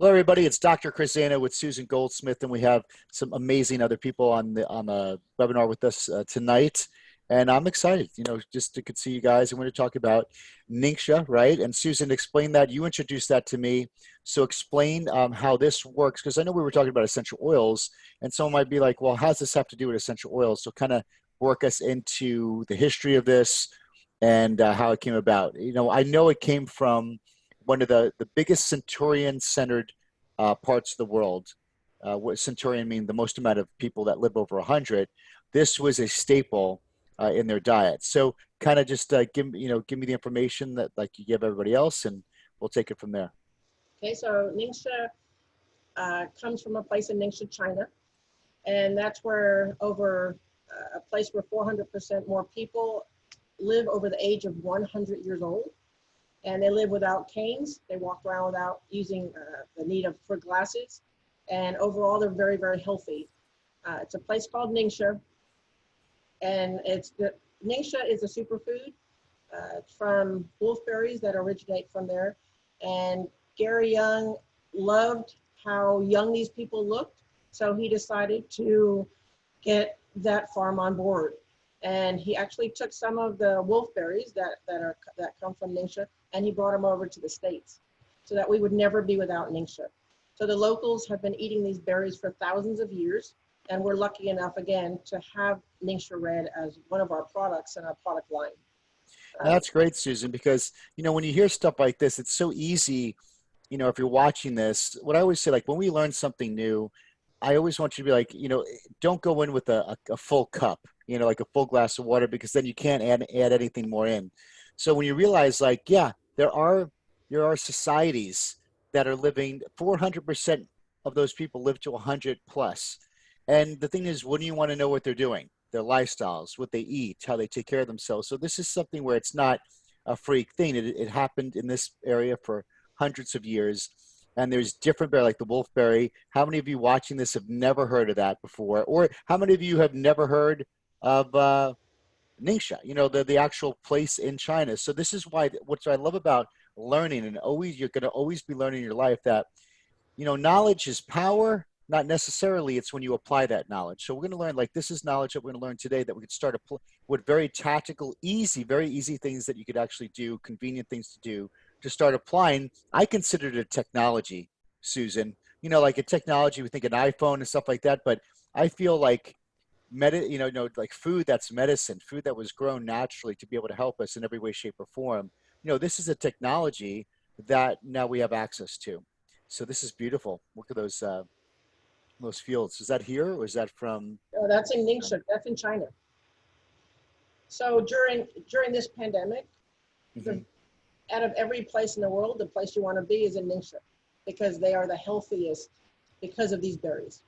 Hello, everybody. It's Dr. Chris Zaino with Susan Goldsmith, and we have some amazing other people on the webinar with us tonight. And I'm excited, just to see you guys. And we're going to talk about Ningxia, right? And Susan, explain that. You introduced that to me. So explain how this works, because I know we were talking about essential oils, and someone might be like, well, how does this have to do with essential oils? So kind of work us into the history of this and how it came about. I know it came from one of the biggest centurion-centered parts of the world. What centurion mean the most amount of people that live over 100. This was a staple in their diet. So kind of just give me the information that like you give everybody else, and we'll take it from there. Okay, so Ningxia comes from a place in Ningxia, China, and that's where over a place where 400% more people live over the age of 100 years old. And they live without canes. They walk around without using the need for glasses. And overall, they're very, very healthy. It's a place called Ningxia. And Ningxia is a superfood. It's from wolfberries that originate from there. And Gary Young loved how young these people looked. So he decided to get that farm on board. And he actually took some of the wolfberries that come from Ningxia, and he brought them over to the States so that we would never be without Ningxia. So the locals have been eating these berries for thousands of years, and we're lucky enough, again, to have Ningxia Red as one of our products in our product line. That's great, Susan, because, when you hear stuff like this, it's so easy, if you're watching this. What I always say, like when we learn something new, I always want you to be like, don't go in with a full cup, like a full glass of water, because then you can't add anything more in. So when you realize, like, yeah, there are societies that are living 400% of those people live to 100 plus. And the thing is, wouldn't you want to know what they're doing, their lifestyles, what they eat, how they take care of themselves? So this is something where it's not a freak thing. It happened in this area for hundreds of years. And there's different berry, like the wolfberry. How many of you watching this have never heard of that before? Or how many of you have never heard of Ningxia, the actual place in China? So this is why, what I love about learning, and you're going to always be learning in your life, that, knowledge is power, not necessarily it's when you apply that knowledge. So we're going to learn, like, this is knowledge that we're going to learn today that we could start with very tactical, very easy things that you could actually do, convenient things to do to start applying. I consider it a technology, Susan, like a technology, we think an iPhone and stuff like that, but I feel like like food that's medicine, food that was grown naturally to be able to help us in every way, shape, or form. This is a technology that now we have access to. So this is beautiful. Look at those fields. Is that here, or is that from? Oh, that's in Ningxia. That's in China. So during this pandemic, out of every place in the world, the place you want to be is in Ningxia, because they are the healthiest because of these berries.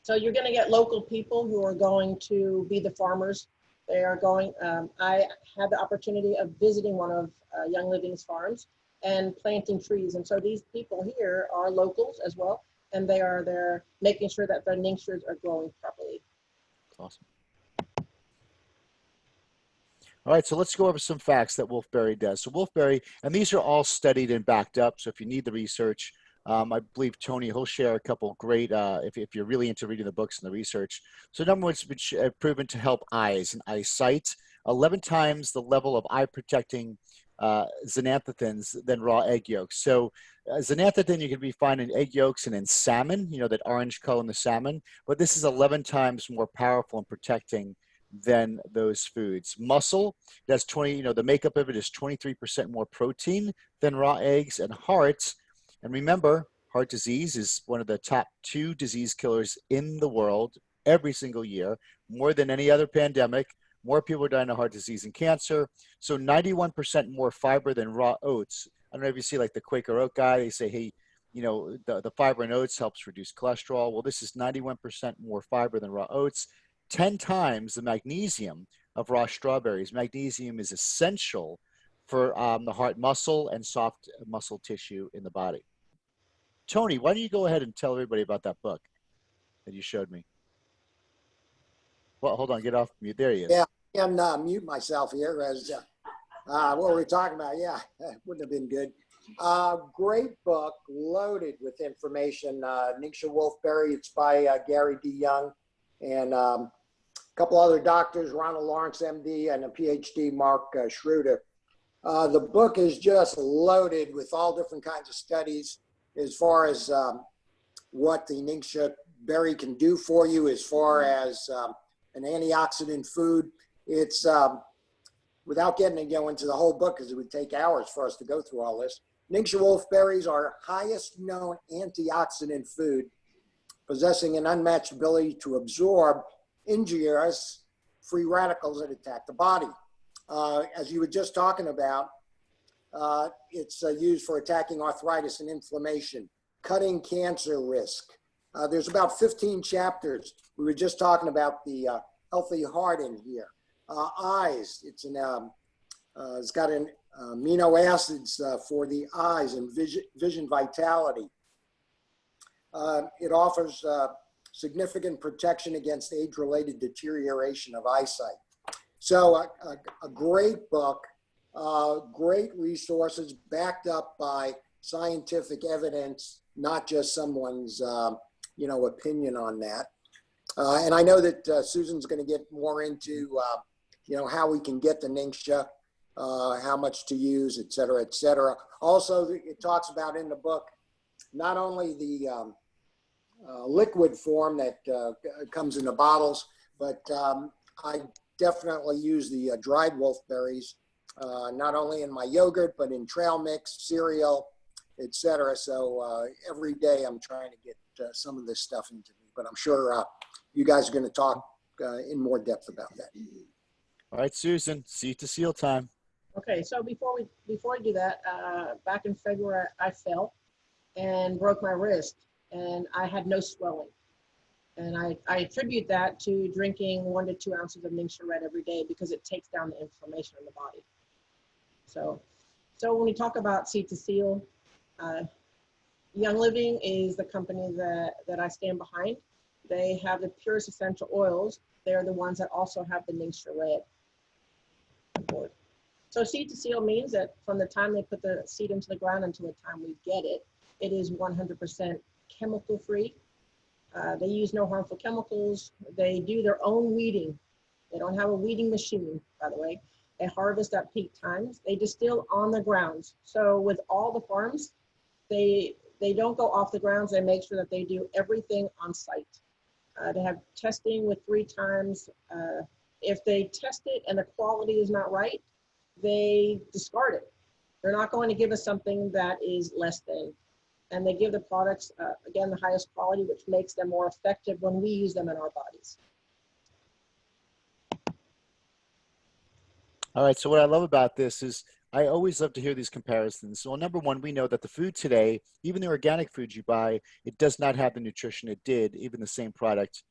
So you're going to get local people who are going to be the farmers. They are going, I had the opportunity of visiting one of Young Living's farms and planting trees. And so these people here are locals as well, and they are there making sure that their Ningxias are growing properly. Awesome. All right, so let's go over some facts that wolfberry does. So wolfberry, and these are all studied and backed up, so if you need the research, I believe Tony, he'll share a couple great, if you're really into reading the books and the research. So number one, it's been proven to help eyes and eyesight, 11 times the level of eye protecting xanthanthins than raw egg yolks. So xanthanthin you can be finding in egg yolks and in salmon, that orange color in the salmon, but this is 11 times more powerful in protecting than those foods. Muscle, that's 20, the makeup of it is 23% more protein than raw eggs. And heart, and remember, heart disease is one of the top 2 disease killers in the world every single year, more than any other pandemic. More people are dying of heart disease and cancer. So 91% more fiber than raw oats. I don't know if you see like the Quaker oat guy, they say, hey, the fiber in oats helps reduce cholesterol. Well, this is 91% more fiber than raw oats, 10 times the magnesium of raw strawberries. Magnesium is essential for the heart muscle and soft muscle tissue in the body. Tony, why don't you go ahead and tell everybody about that book that you showed me? Well, hold on, get off mute. There he is. Yeah, I can mute myself here as what were we talking about? Yeah, that wouldn't have been good. Great book, loaded with information. Ningxia Wolfberry, it's by Gary D. Young, and a couple other doctors, Ronald Lawrence, MD, and a PhD, Mark Schroeder. The book is just loaded with all different kinds of studies as far as what the Ningxia berry can do for you, as far as an antioxidant food. It's without getting into the whole book, because it would take hours for us to go through all this. Ningxia wolfberries are highest known antioxidant food, possessing an unmatched ability to absorb injurious free radicals that attack the body. As you were just talking about, it's used for attacking arthritis and inflammation, cutting cancer risk. There's about 15 chapters. We were just talking about the healthy heart in here. Eyes, it's got an amino acids for the eyes and vision vitality. It offers significant protection against age-related deterioration of eyesight. So a great book, great resources backed up by scientific evidence, not just someone's opinion on that. And I know that Susan's going to get more into how we can get the Ningxia, how much to use, et cetera, et cetera. Also, it talks about in the book, not only the liquid form that comes in the bottles, but I definitely use the dried wolfberries, not only in my yogurt, but in trail mix, cereal, et cetera. So every day I'm trying to get some of this stuff into me, but I'm sure you guys are going to talk in more depth about that. All right, Susan, seat to seal time. Okay, so before I do that, back in February, I fell and broke my wrist, and I had no swelling. And I attribute that to drinking 1 to 2 ounces of Ningxia Red every day, because it takes down the inflammation in the body. So when we talk seat to seal, Young Living is the company that I stand behind. They have the purest essential oils. They're the ones that also have the Ningxia Red on board. So seed to seal means that from the time they put the seed into the ground until the time we get it, it is 100% chemical free. They use no harmful chemicals. They do their own weeding. They don't have a weeding machine, by the way. They harvest at peak times. They distill on the grounds. So with all the farms, they don't go off the grounds. They make sure that they do everything on site. They have testing with 3 times. If they test it and the quality is not right, they discard it. They're not going to give us something that is less than. And they give the products, again, the highest quality, which makes them more effective when we use them in our bodies. All right, so what I love about this is I always love to hear these comparisons. So number one, we know that the food today, even the organic foods you buy, it does not have the nutrition it did, even the same product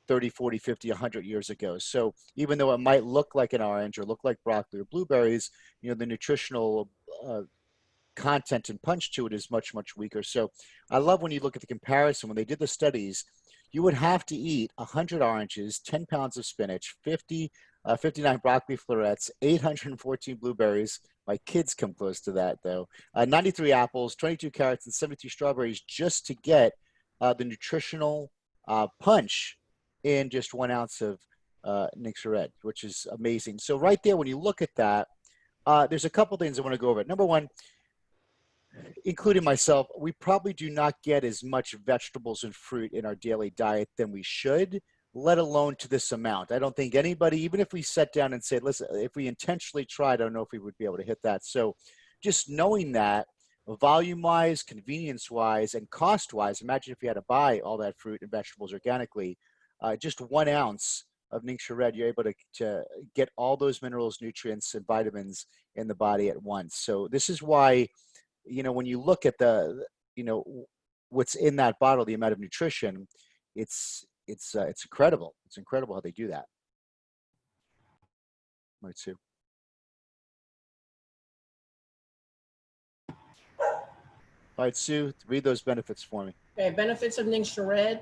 30, 40, 50, 100 years ago. So even though it might look like an orange or look like broccoli or blueberries, the nutritional content and punch to it is much, much weaker. So I love when you look at the comparison. When they did the studies, you would have to eat 100 oranges, 10 pounds of spinach, 59 broccoli florets, 814 blueberries. My kids come close to that, though. 93 apples, 22 carrots, and 72 strawberries just to get the nutritional punch in just 1 ounce of Ningxia Red, which is amazing. So right there, when you look at that, there's a couple things I want to go over. Number one, including myself, we probably do not get as much vegetables and fruit in our daily diet than we should, let alone to this amount. I don't think anybody, even if we sat down and said, listen, if we intentionally tried, I don't know if we would be able to hit that. So just knowing that, volume-wise, convenience-wise, and cost-wise, imagine if you had to buy all that fruit and vegetables organically, just 1 ounce of Ningxia Red, you're able to get all those minerals, nutrients, and vitamins in the body at once. So this is why, when you look at what's in that bottle, the amount of nutrition, it's incredible. It's incredible how they do that. Right, Sue. All right, Sue, read those benefits for me. Okay, benefits of Ningxia Red: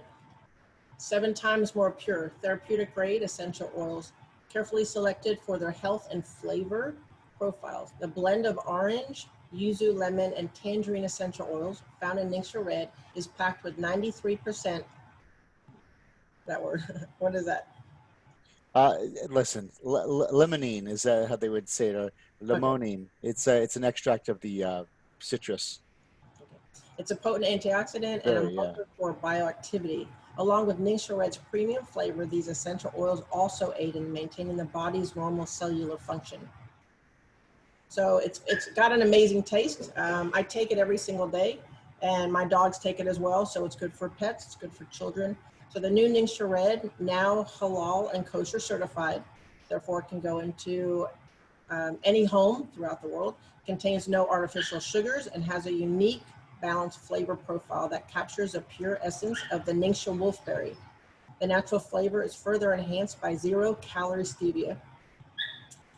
7 times more pure, therapeutic grade essential oils, carefully selected for their health and flavor profiles. The blend of orange, yuzu, lemon, and tangerine essential oils found in Ningxia Red is packed with 93%. That word, what is that? Uh, Listen, limonene is how they would say it, or Okay. limonene. It's an extract of the citrus. Okay. It's a potent antioxidant and a Very, yeah. marker for bioactivity. Along with Ningxia Red's premium flavor, these essential oils also aid in maintaining the body's normal cellular function. So it's got an amazing taste. I take it every single day, and my dogs take it as well. So it's good for pets. It's good for children. So the new Ningxia Red, now halal and kosher certified, therefore it can go into any home throughout the world, contains no artificial sugars, and has a unique balanced flavor profile that captures a pure essence of the Ningxia wolfberry. The natural flavor is further enhanced by 0-calorie stevia,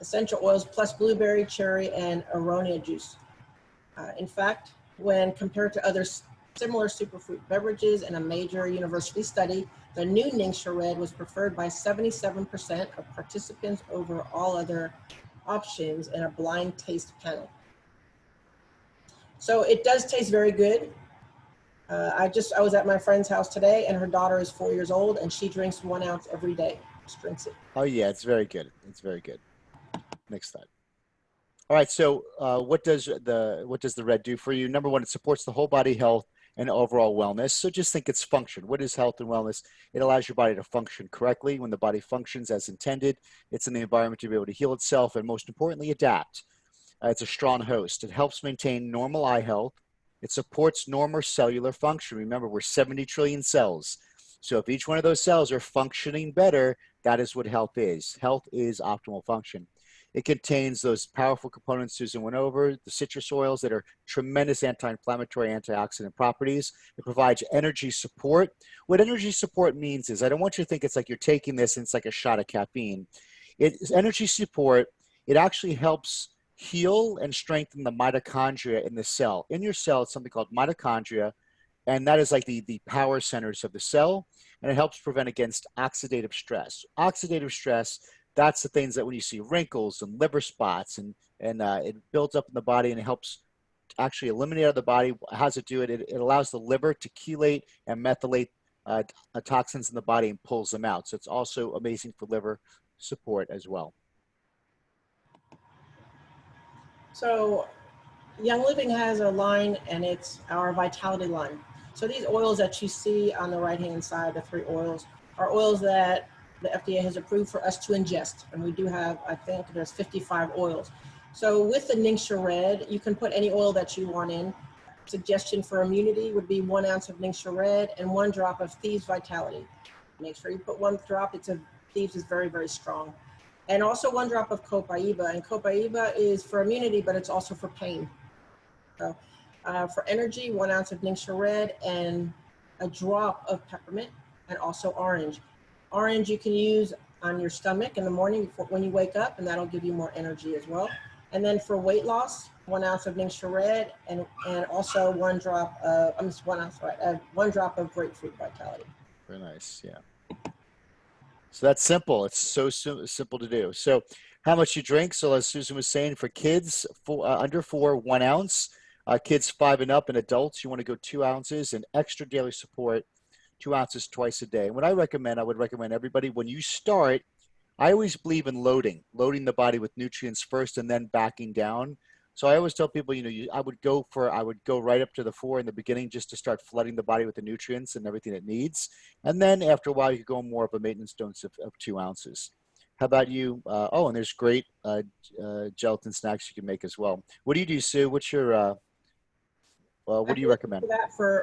essential oils plus blueberry, cherry, and aronia juice. In fact, when compared to other similar superfruit beverages in a major university study, the new Ningxia Red was preferred by 77% of participants over all other options in a blind taste panel. So it does taste very good. I was at my friend's house today, and her daughter is 4 years old, and she drinks 1 ounce every day. Just drinks it. Oh yeah, it's very good. It's very good. Mix that. All right. So, what does the red do for you? Number one, it supports the whole body health and overall wellness. So just think it's function. What is health and wellness? It allows your body to function correctly. When the body functions as intended, it's in the environment to be able to heal itself and, most importantly, adapt. It's a strong host. It helps maintain normal eye health. It supports normal cellular function. Remember, we're 70 trillion cells. So if each one of those cells are functioning better, that is what health is. Health is optimal function. It contains those powerful components Susan went over, the citrus oils that are tremendous anti-inflammatory, antioxidant properties. It provides energy support. What energy support means is, I don't want you to think it's like you're taking this and it's like a shot of caffeine. It's energy support. It actually helps heal and strengthen the mitochondria in the cell. In your cell, it's something called mitochondria, and that is like the power centers of the cell, and it helps prevent against oxidative stress. Oxidative stress, that's the things that when you see wrinkles and liver spots, and it builds up in the body and it helps actually eliminate out of the body. How does it do it? It allows the liver to chelate and methylate toxins in the body and pulls them out. So it's also amazing for liver support as well. So Young Living has a line, and it's our Vitality line. So these oils that you see on the right-hand side, the 3 oils, are oils that the FDA has approved for us to ingest. And we do have, I think there's 55 oils. So with the Ningxia Red, you can put any oil that you want in. Suggestion for immunity would be 1 ounce of Ningxia Red and 1 drop of Thieves Vitality. Make sure you put 1 drop. Thieves is very, very strong. And also 1 drop of copaiba. And copaiba is for immunity, but it's also for pain. So for energy, 1 ounce of Ningxia Red and a drop of peppermint, and also orange. Orange you can use on your stomach in the morning when you wake up, and that'll give you more energy as well. And then for weight loss, 1 ounce of Ningxia Red and also 1 drop of, 1 ounce, right? 1 drop of grapefruit Vitality. Very nice. Yeah. So that's simple. It's so simple to do. So how much you drink? So as Susan was saying, for kids under 4, 1 ounce. Kids 5 and up, and adults, you want to go 2 ounces, and extra daily support, 2 ounces twice a day. And what I would recommend everybody, when you start, I always believe in loading the body with nutrients first and then backing down. So I always tell people, I would go right up to the 4 in the beginning just to start flooding the body with the nutrients and everything it needs. And then after a while, you go more of a maintenance dose of 2 ounces. How about you? And there's great gelatin snacks you can make as well. What do you do, Sue? What's your what do you recommend? For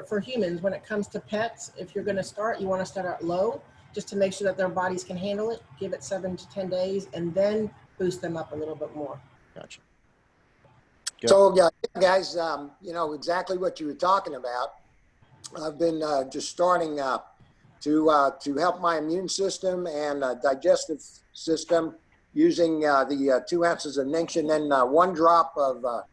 that, for humans, when it comes to pets, if you're going to start, you want to start out low, just to make sure that their bodies can handle it. Give it 7 to 10 days, and then boost them up a little bit more. Gotcha. So yeah, guys, exactly what you were talking about. I've been just starting to help my immune system and digestive system using the 2 ounces of Ningxia and then 1 drop of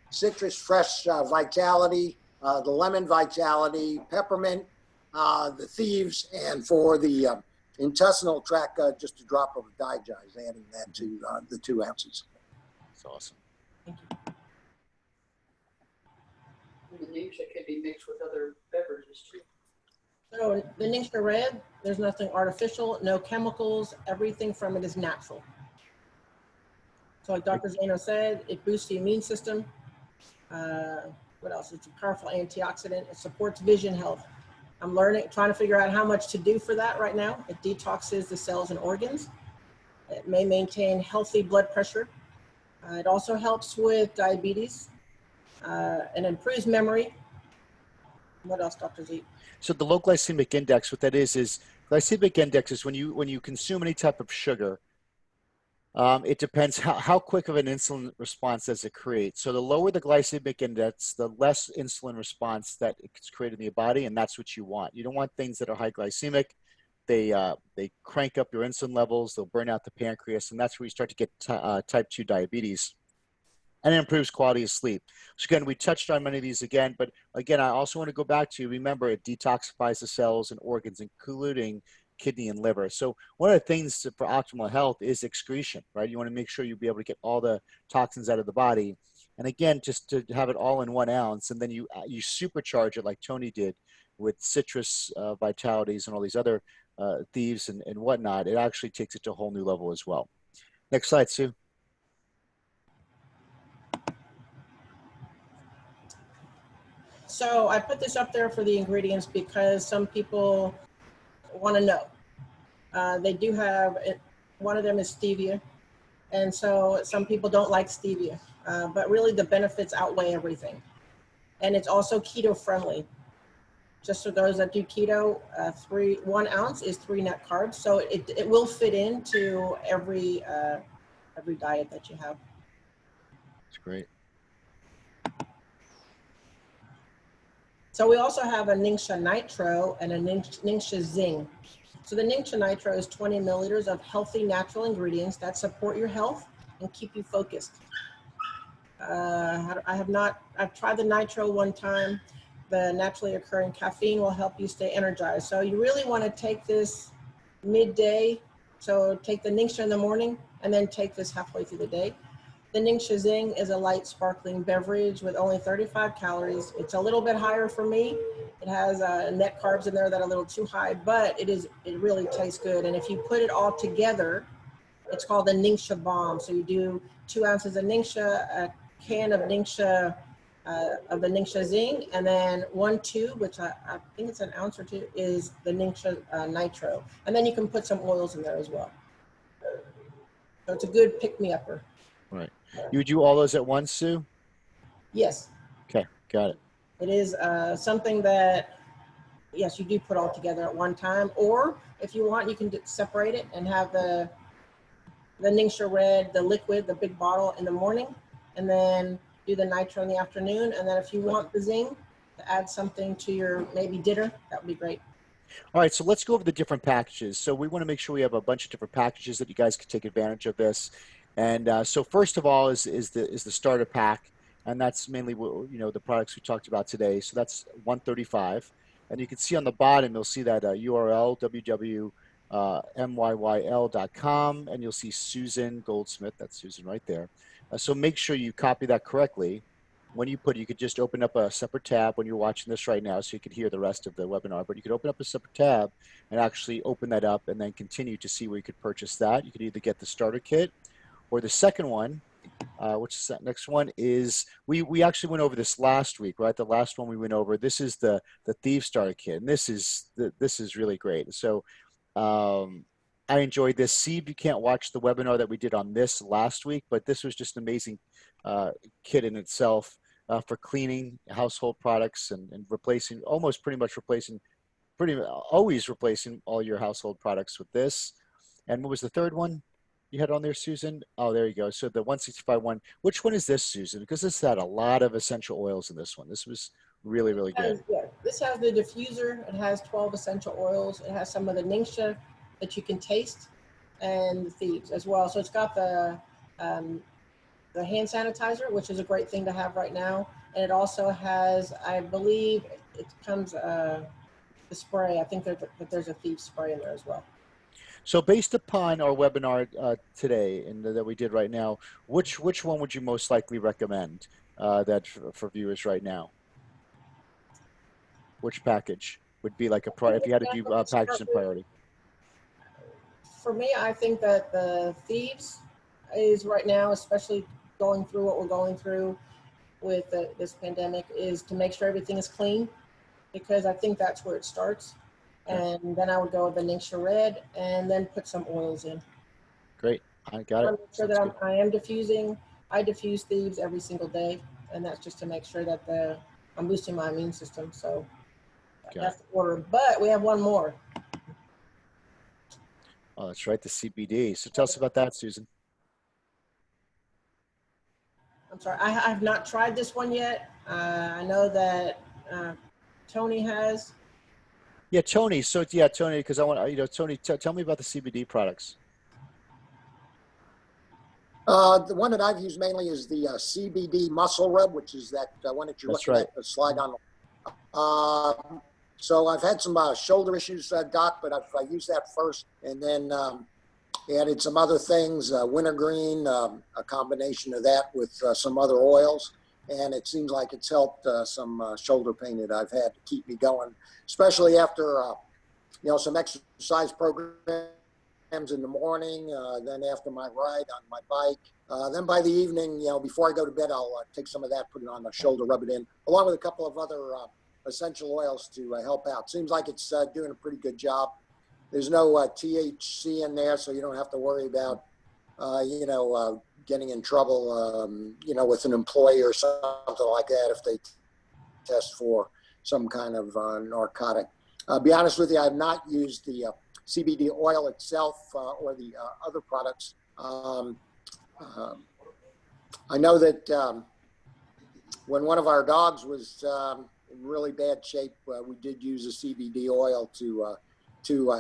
citrus fresh Vitality, the lemon Vitality, peppermint, the Thieves, and for the intestinal tract, just a drop of Digest, adding that to the 2 ounces. That's awesome. Thank you. And the Ningxia can be mixed with other beverages too. So the Ningxia Red, there's nothing artificial, no chemicals, everything from it is natural. So like Dr. Zaino said, it boosts the immune system. What else? It's a powerful antioxidant. It supports vision health. I'm trying to figure out how much to do for that right now. It detoxes the cells and organs. It may maintain healthy blood pressure. It also helps with diabetes and improves memory. What else, Dr. Z? So the low glycemic index, what that is glycemic index is when you consume any type of sugar, it depends how quick of an insulin response does it create. So the lower the glycemic index, the less insulin response that it's created in your body, and that's what you want. You don't want things that are high glycemic. They crank up your insulin levels. They'll burn out the pancreas, and that's where you start to get type 2 diabetes. And it improves quality of sleep. So again, we touched on many of these again, but again, I also want to go back to, remember, it detoxifies the cells and organs, including kidney and liver. So one of the things for optimal health is excretion, right? You want to make sure you'll be able to get all the toxins out of the body. And again, just to have it all in 1 ounce, and then you supercharge it like Tony did with citrus vitalities and all these other thieves and whatnot, it actually takes it to a whole new level as well. Next slide, Sue. So I put this up there for the ingredients because some people want to know. They do have, one of them is stevia. And so some people don't like stevia, but really the benefits outweigh everything. And it's also keto friendly. Just for those that do keto, 1 ounce is 3 net carbs. So it will fit into every diet that you have. That's great. So we also have a Ningxia Nitro and a Ningxia Zing. So the Ningxia Nitro is 20 milliliters of healthy natural ingredients that support your health and keep you focused. I've tried the Nitro one time. The naturally occurring caffeine will help you stay energized. So you really want to take this midday. So take the Ningxia in the morning and then take this halfway through the day. The Ningxia Zing is a light sparkling beverage with only 35 calories. It's a little bit higher for me. It has net carbs in there that are a little too high, but it really tastes good. And if you put it all together, it's called the Ningxia Bomb. So you do 2 ounces of Ningxia, a can of Ningxia, of the Ningxia Zing, and then 1 tube, which I think it's an ounce or 2, is the Ningxia Nitro. And then you can put some oils in there as well. So it's a good pick-me-upper. Right. You would do all those at once, Sue? Yes. Okay, got it. It is something that, yes, you do put all together at one time, or if you want, you can separate it and have the Ningxia Red, the liquid, the big bottle in the morning, and then do the Nitro in the afternoon. And then if you want the Zing to add something to your maybe dinner, that would be great. All right, so let's go over the different packages. So we want to make sure we have a bunch of different packages that you guys can take advantage of this. And so first of all is the starter pack, and that's mainly the products we talked about today. So that's $135, and you can see on the bottom you'll see that URL www.myyl.com, and you'll see Susan Goldsmith. That's Susan right there. So make sure you copy that correctly. When you put it, you could just open up a separate tab when you're watching this right now, so you could hear the rest of the webinar. But you could open up a separate tab and actually open that up, and then continue to see where you could purchase that. You could either get the starter kit. Or the second one, which is that next one, is we actually went over this last week, right? The last one we went over. This is the Thief Starter Kit, and this is really great. So I enjoyed this. See if you can't watch the webinar that we did on this last week, but this was just an amazing kit in itself for cleaning household products and always replacing all your household products with this. And what was the third one you had on there, Susan? Oh, there you go. So the 165 one, which one is this, Susan? Because this had a lot of essential oils in this one. This was really, really good. Yeah, this has the diffuser. It has 12 essential oils. It has some of the Ningxia that you can taste, and the thieves as well. So it's got the hand sanitizer, which is a great thing to have right now. And it also has, I believe, it comes the spray. I think there's a thief spray in there as well. So based upon our webinar today and that we did right now, which one would you most likely recommend for viewers right now? Which package would be like a priority if you had to do packages in priority? For me, I think that the thieves is right now, especially going through what we're going through with this pandemic, is to make sure everything is clean, because I think that's where it starts. Okay. And then I would go with the Ningxia Red and then put some oils in. Great. I got I it. make sure Sounds that good. I am diffusing. I diffuse thieves every single day, and that's just to make sure that I'm boosting my immune system. So Got that's it. the order. But we have one more. Oh, that's right. The CBD. So tell us about that, Susan. I'm sorry, I have not tried this one yet. I know that Tony has. Yeah, Tony. So yeah, Tony, because I want Tony, tell me about the CBD products. The one that I've used mainly is the CBD muscle rub, which is that one that you're That's looking right. at the slide on. So I've had some shoulder issues, Doc, but I've used that first, and then added some other things, wintergreen, a combination of that with some other oils. And it seems like it's helped some shoulder pain that I've had to keep me going, especially after, some exercise programs in the morning, then after my ride on my bike. Then by the evening, before I go to bed, I'll take some of that, put it on the shoulder, rub it in, along with a couple of other essential oils to help out. Seems like it's doing a pretty good job. There's no THC in there, so you don't have to worry about, getting in trouble, with an employee or something like that if they test for some kind of narcotic. Be honest with you, I have not used the CBD oil itself or the other products. I know that when one of our dogs was in really bad shape, we did use a CBD oil to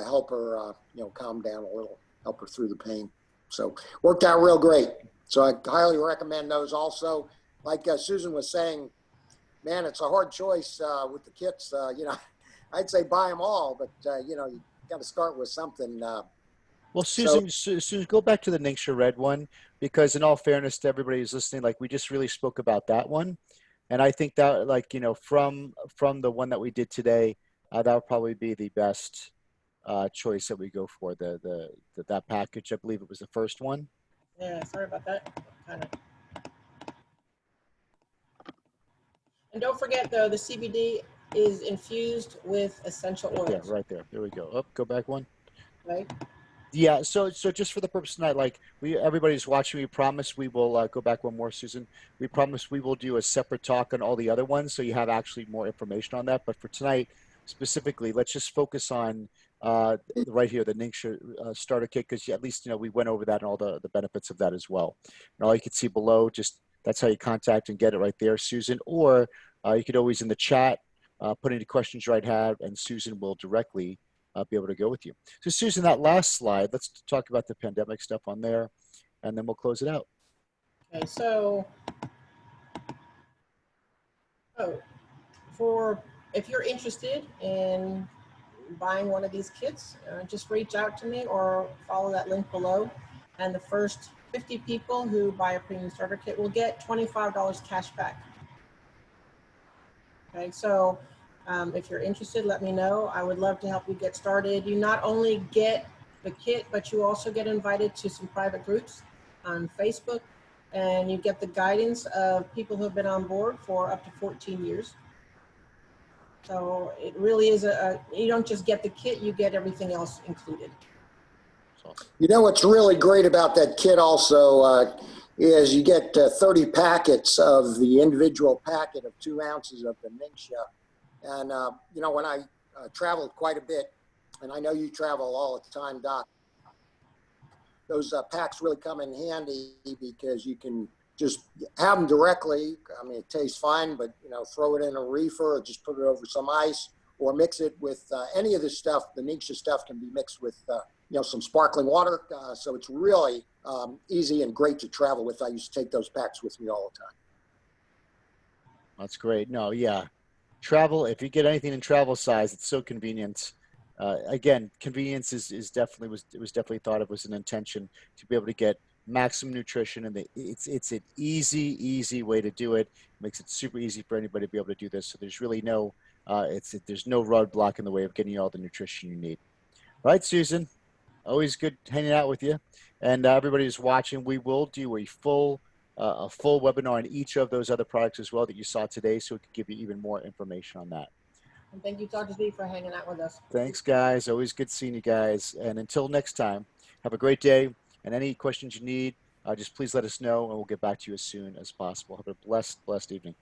help her, calm down a little, help her through the pain. So worked out real great. So I highly recommend those. Also, like Susan was saying, man, it's a hard choice with the kits. I'd say buy them all, but you got to start with something. Well, So Susan, go back to the Ningxia Red one because, in all fairness to everybody who's listening, like we just really spoke about that one, and I think that, like from the one that we did today, that would probably be the best choice that we go for. That package, I believe it was the first one. Yeah, sorry about that. Kind of. And don't forget though, the CBD is infused with essential Right there, oils, right there. There we go. Up, go back one. right? Yeah, so just for the purpose of tonight, like everybody's watching, we promise we will go back one more, Susan. We promise we will do a separate talk on all the other ones, so you have actually more information on that. But for tonight, specifically, let's just focus on right here, the Ningxia starter kit, because at least we went over that and all the benefits of that as well. And all you can see below, just that's how you contact and get it right there, Susan. Or you could always in the chat put any questions you might have, and Susan will directly be able to go with you. So Susan, that last slide, let's talk about the pandemic stuff on there, and then we'll close it out. Okay, so for if you're interested in buying one of these kits, just reach out to me or follow that link below. And the first 50 people who buy a premium starter kit will get $25 cash back. Okay, so if you're interested, let me know. I would love to help you get started. You not only get the kit, but you also get invited to some private groups on Facebook, and you get the guidance of people who have been on board for up to 14 years. So it really is you don't just get the kit, you get everything else included. That's awesome. what's really great about that kit also is you get 30 packets of the individual packet of 2 ounces of the Ningxia. And, when I traveled quite a bit, and I know you travel all the time, Doc, those packs really come in handy because you can just have them directly. I mean, it tastes fine, but, throw it in a reefer or just put it over some ice or mix it with any of this stuff. The Ningxia stuff can be mixed with, some sparkling water. So it's really easy and great to travel with. I used to take those packs with me all the time. That's great. No, yeah. Travel, if you get anything in travel size, it's so convenient. Again, convenience is definitely was definitely thought of as an intention to be able to get maximum nutrition, and it's an easy way to do it. It makes it super easy for anybody to be able to do this. So there's really no There's no roadblock in the way of getting you all the nutrition you need. All right, Susan, always good hanging out with you. And everybody who's watching, we will do a full webinar on each of those other products as well that you saw today, so we could give you even more information on that. And thank you, Dr. Z, for hanging out with us. Thanks, guys. Always good seeing you guys. And until next time, have a great day. And any questions you need, just please let us know, and we'll get back to you as soon as possible. Have a blessed evening.